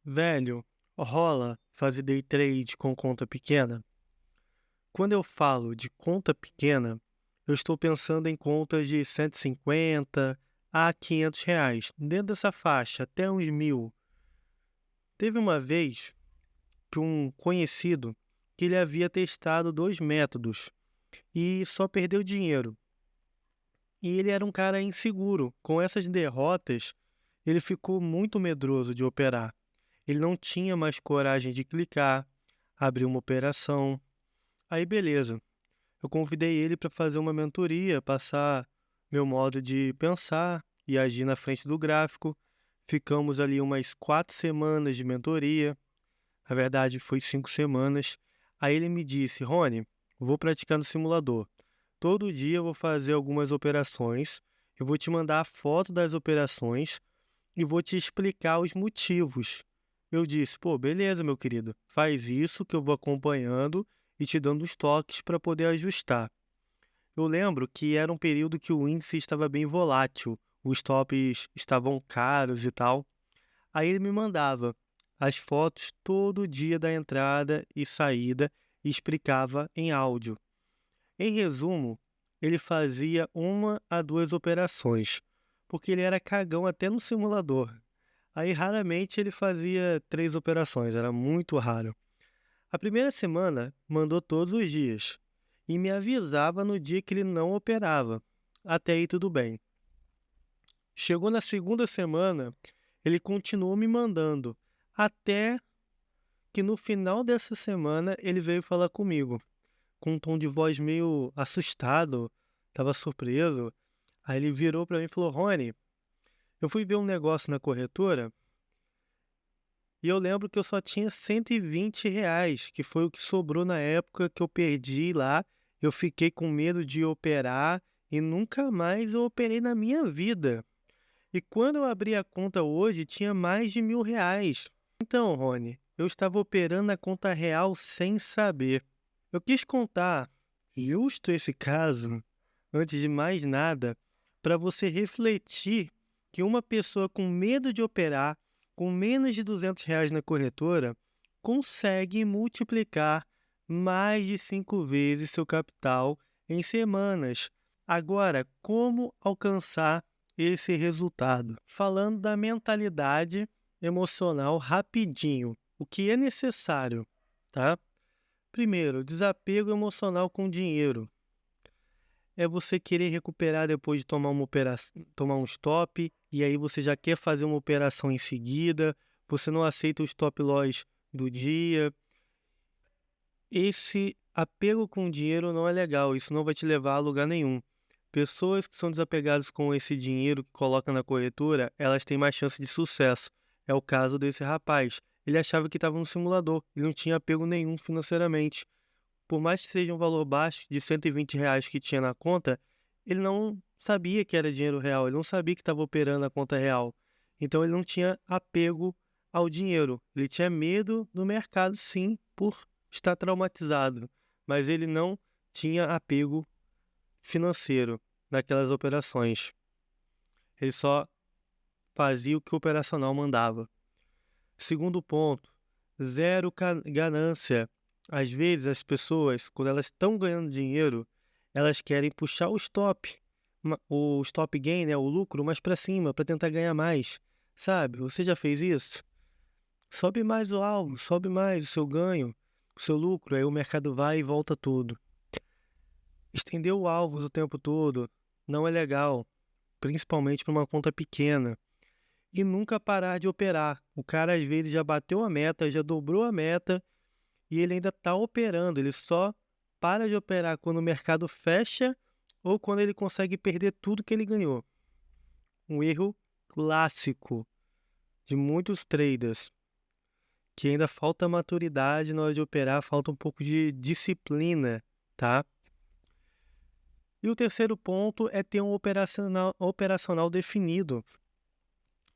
Velho, rola fazer day trade com conta pequena? Quando eu falo de conta pequena, eu estou pensando em contas de 150 a R$ 500, dentro dessa faixa, até uns 1.000. Teve uma vez que um conhecido que ele havia testado dois métodos e só perdeu dinheiro. E ele era um cara inseguro. Com essas derrotas, ele ficou muito medroso de operar. Ele não tinha mais coragem de clicar, abrir uma operação. Aí beleza, eu convidei ele para fazer uma mentoria, passar meu modo de pensar e agir na frente do gráfico. Ficamos ali umas 4 semanas de mentoria, na verdade foi 5 semanas. Aí ele me disse: Rony, vou praticar no simulador. Todo dia eu vou fazer algumas operações, eu vou te mandar a foto das operações e vou te explicar os motivos. Eu disse: pô, beleza, meu querido, faz isso que eu vou acompanhando e te dando os toques para poder ajustar. Eu lembro que era um período que o índice estava bem volátil, os tops estavam caros e tal. Aí ele me mandava as fotos todo dia da entrada e saída e explicava em áudio. Em resumo, ele fazia uma a duas operações, porque ele era cagão até no simulador. Aí raramente ele fazia 3 operações, era muito raro. A primeira semana mandou todos os dias e me avisava no dia que ele não operava. Até aí tudo bem. Chegou na segunda semana, ele continuou me mandando, até que no final dessa semana ele veio falar comigo, com um tom de voz meio assustado, estava surpreso. Aí ele virou para mim e falou: Rony, eu fui ver um negócio na corretora. E eu lembro que eu só tinha R$ 120, que foi o que sobrou na época que eu perdi lá. Eu fiquei com medo de operar e nunca mais eu operei na minha vida. E quando eu abri a conta hoje, tinha mais de R$ 1.000. Então, Rony, eu estava operando na conta real sem saber. Eu quis contar justo esse caso, antes de mais nada, para você refletir que uma pessoa com medo de operar, com menos de R$ 200 na corretora, consegue multiplicar mais de 5 vezes seu capital em semanas. Agora, como alcançar esse resultado? Falando da mentalidade emocional rapidinho, o que é necessário, tá? Primeiro, desapego emocional com dinheiro. É você querer recuperar depois de tomar uma operação, tomar um stop, e aí você já quer fazer uma operação em seguida, você não aceita o stop loss do dia. Esse apego com dinheiro não é legal, isso não vai te levar a lugar nenhum. Pessoas que são desapegadas com esse dinheiro que coloca na corretora, elas têm mais chance de sucesso. É o caso desse rapaz. Ele achava que estava no simulador, ele não tinha apego nenhum financeiramente. Por mais que seja um valor baixo, de R$ 120 que tinha na conta, ele não sabia que era dinheiro real, ele não sabia que estava operando a conta real. Então ele não tinha apego ao dinheiro. Ele tinha medo do mercado, sim, por estar traumatizado, mas ele não tinha apego financeiro naquelas operações. Ele só fazia o que o operacional mandava. Segundo ponto, zero ganância. Às vezes as pessoas, quando elas estão ganhando dinheiro, elas querem puxar o stop, o stop gain, né, o lucro, mais para cima, para tentar ganhar mais. Sabe? Você já fez isso? Sobe mais o alvo, sobe mais o seu ganho, o seu lucro, aí o mercado vai e volta tudo. Estender o alvo o tempo todo não é legal, principalmente para uma conta pequena. E nunca parar de operar. O cara às vezes já bateu a meta, já dobrou a meta e ele ainda está operando. Ele só para de operar quando o mercado fecha ou quando ele consegue perder tudo que ele ganhou. Um erro clássico de muitos traders, que ainda falta maturidade na hora de operar, falta um pouco de disciplina, tá? E o terceiro ponto é ter um operacional definido.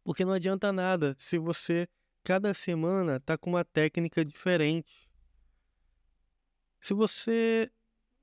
Porque não adianta nada se você, cada semana, está com uma técnica diferente. Se você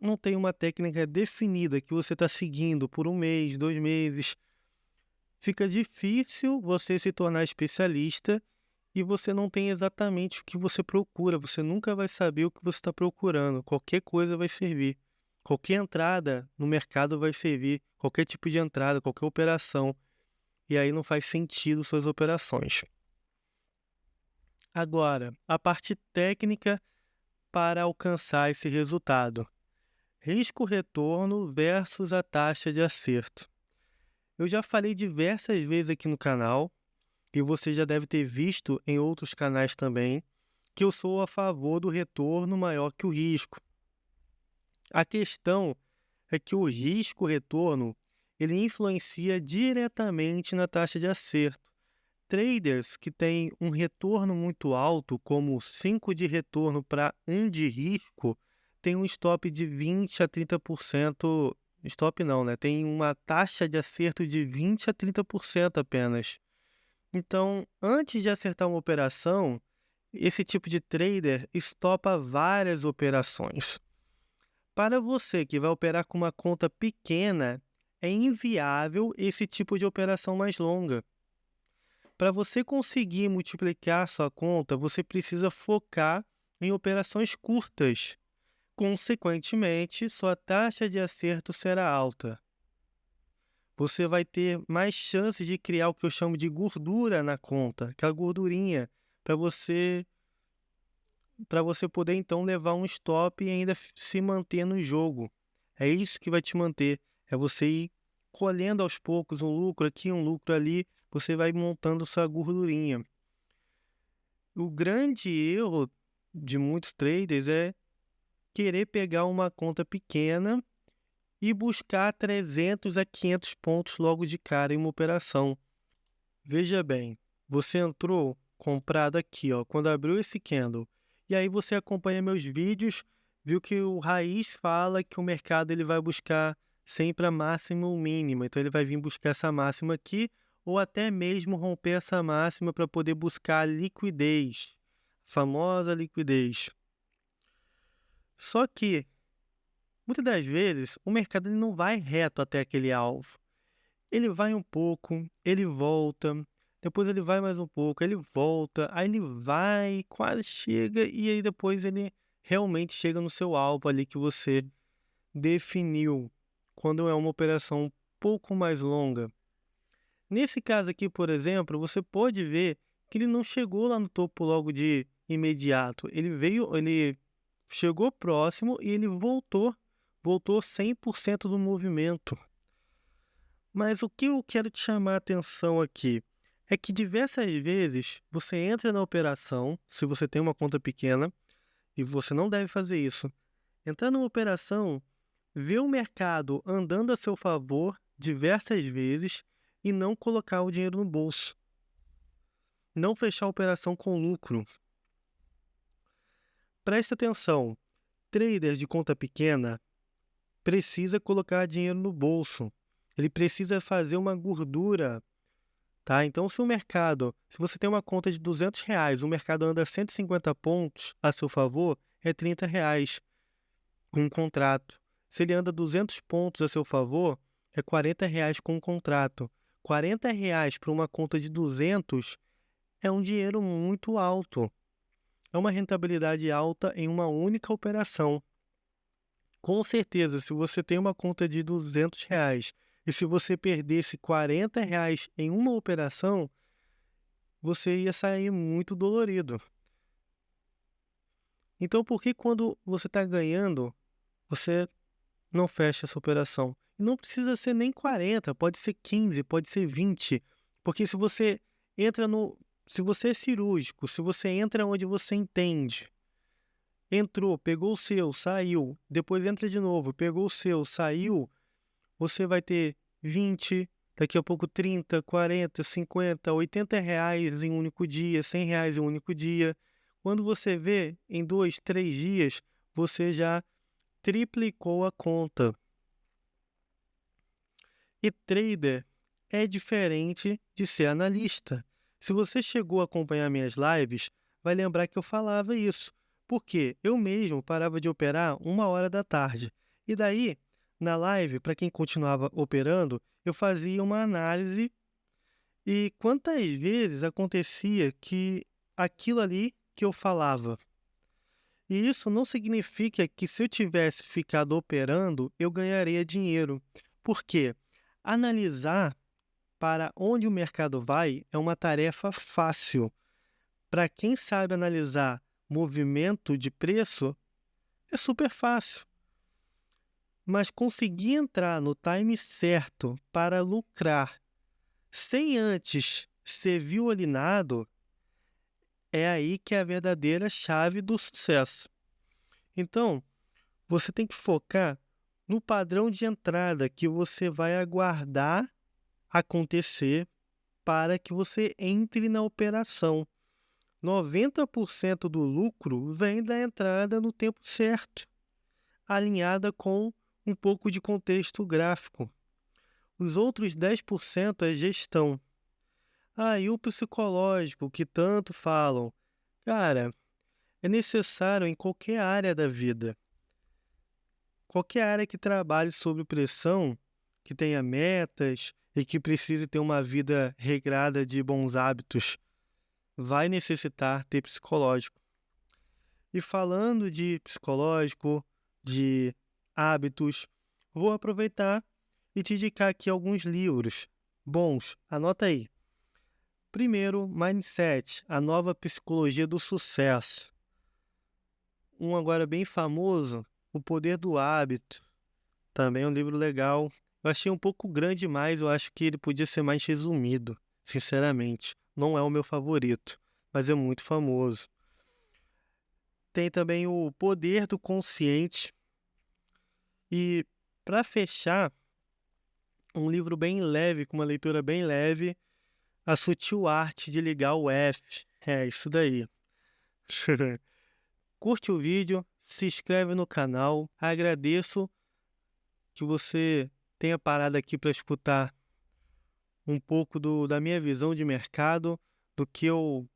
não tem uma técnica definida que você está seguindo por um mês, 2 meses, fica difícil você se tornar especialista e você não tem exatamente o que você procura. Você nunca vai saber o que você está procurando. Qualquer coisa vai servir. Qualquer entrada no mercado vai servir. Qualquer tipo de entrada, qualquer operação. E aí não faz sentido suas operações. Agora, a parte técnica para alcançar esse resultado. Risco-retorno versus a taxa de acerto. Eu já falei diversas vezes aqui no canal, e você já deve ter visto em outros canais também, que eu sou a favor do retorno maior que o risco. A questão é que o risco-retorno ele influencia diretamente na taxa de acerto. Traders que têm um retorno muito alto, como 5 de retorno para 1 de risco, tem um stop de 20 a 30%. Stop não, né? Tem uma taxa de acerto de 20 a 30% apenas. Então, antes de acertar uma operação, esse tipo de trader estopa várias operações. Para você que vai operar com uma conta pequena, é inviável esse tipo de operação mais longa. Para você conseguir multiplicar sua conta, você precisa focar em operações curtas. Consequentemente, sua taxa de acerto será alta. Você vai ter mais chances de criar o que eu chamo de gordura na conta, aquela gordurinha, para você poder então levar um stop e ainda se manter no jogo. É isso que vai te manter, é você ir colhendo aos poucos um lucro aqui, um lucro ali, você vai montando sua gordurinha. O grande erro de muitos traders é querer pegar uma conta pequena e buscar 300 a 500 pontos logo de cara em uma operação. Veja bem, você entrou comprado aqui, ó, quando abriu esse candle, e aí você acompanha meus vídeos, viu que o Raiz fala que o mercado ele vai buscar sempre a máxima ou mínima, então ele vai vir buscar essa máxima aqui, ou até mesmo romper essa máxima para poder buscar a liquidez, a famosa liquidez. Só que, muitas das vezes, o mercado ele não vai reto até aquele alvo. Ele vai um pouco, ele volta, depois ele vai mais um pouco, ele volta, aí ele vai, quase chega, e aí depois ele realmente chega no seu alvo ali que você definiu, quando é uma operação um pouco mais longa. Nesse caso aqui, por exemplo, você pode ver que ele não chegou lá no topo logo de imediato. Ele chegou próximo e ele voltou 100% do movimento. Mas o que eu quero te chamar a atenção aqui é que diversas vezes você entra na operação, se você tem uma conta pequena, e você não deve fazer isso. Entrar numa operação, ver o mercado andando a seu favor diversas vezes e não colocar o dinheiro no bolso. Não fechar a operação com lucro. Preste atenção, trader de conta pequena precisa colocar dinheiro no bolso. Ele precisa fazer uma gordura, tá? Então, se você tem uma conta de R$ 200, o mercado anda 150 pontos a seu favor, é R$ 30 com um contrato. Se ele anda 200 pontos a seu favor, é R$ 40 com um contrato. R$ 40 para uma conta de 200 é um dinheiro muito alto. É uma rentabilidade alta em uma única operação. Com certeza, se você tem uma conta de R$ 200 e se você perdesse R$ 40 em uma operação, você ia sair muito dolorido. Então, por que quando você está ganhando, você não fecha essa operação? Não precisa ser nem 40, pode ser 15, pode ser 20. Porque se você se você é cirúrgico, se você entra onde você entende, entrou, pegou o seu, saiu, depois entra de novo, pegou o seu, saiu, você vai ter 20, daqui a pouco 30, 40, 50, R$ 80 em um único dia, R$ 100 em um único dia. Quando você vê, em 2, 3 dias, você já triplicou a conta. E trader é diferente de ser analista. Se você chegou a acompanhar minhas lives, vai lembrar que eu falava isso. Porque eu mesmo parava de operar 1h da tarde. E daí, na live, para quem continuava operando, eu fazia uma análise. E quantas vezes acontecia que aquilo ali que eu falava. E isso não significa que se eu tivesse ficado operando, eu ganharia dinheiro. Por quê? Analisar para onde o mercado vai é uma tarefa fácil. Para quem sabe analisar movimento de preço, é super fácil. Mas conseguir entrar no time certo para lucrar sem antes ser violinado, é aí que é a verdadeira chave do sucesso. Então, você tem que focar no padrão de entrada que você vai aguardar acontecer para que você entre na operação. 90% do lucro vem da entrada no tempo certo, alinhada com um pouco de contexto gráfico. Os outros 10% é gestão. E o psicológico, que tanto falam. Cara, é necessário em qualquer área da vida. Qualquer área que trabalhe sob pressão, que tenha metas e que precise ter uma vida regrada de bons hábitos, vai necessitar ter psicológico. E falando de psicológico, de hábitos, vou aproveitar e te indicar aqui alguns livros bons. Anota aí. Primeiro, Mindset, a nova psicologia do sucesso. Um agora bem famoso, O Poder do Hábito. Também é um livro legal. Eu achei um pouco grande demais, eu acho que ele podia ser mais resumido, sinceramente. Não é o meu favorito, mas é muito famoso. Tem também O Poder do Consciente. E, para fechar, um livro bem leve, com uma leitura bem leve, A Sutil Arte de Ligar o F. É isso daí. Curte o vídeo, se inscreve no canal. Agradeço que você tenha parado aqui para escutar um pouco da minha visão de mercado, do que eu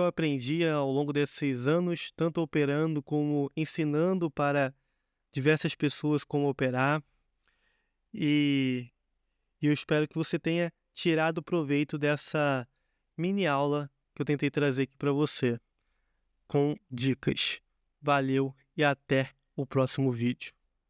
aprendi ao longo desses anos, tanto operando como ensinando para diversas pessoas como operar. E eu espero que você tenha tirado proveito dessa mini aula que eu tentei trazer aqui para você, com dicas. Valeu e até o próximo vídeo.